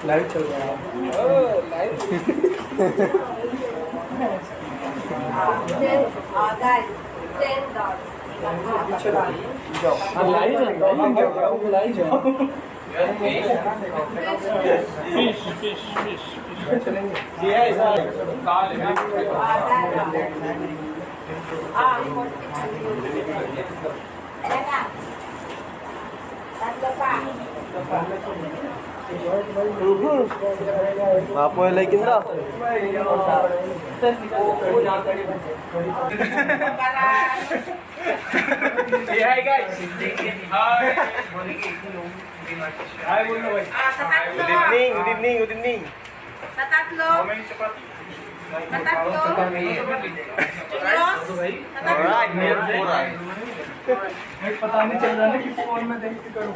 लाइव चल रहा है। Live Mapoy lagi na. Hi guys. Hi. Hi बोलो भाई. Good evening, good evening, good evening. Sa tatlo. Sa tatlo. Alright, meron po. पता नहीं चल रहा है कि फोन में देख के करूँ।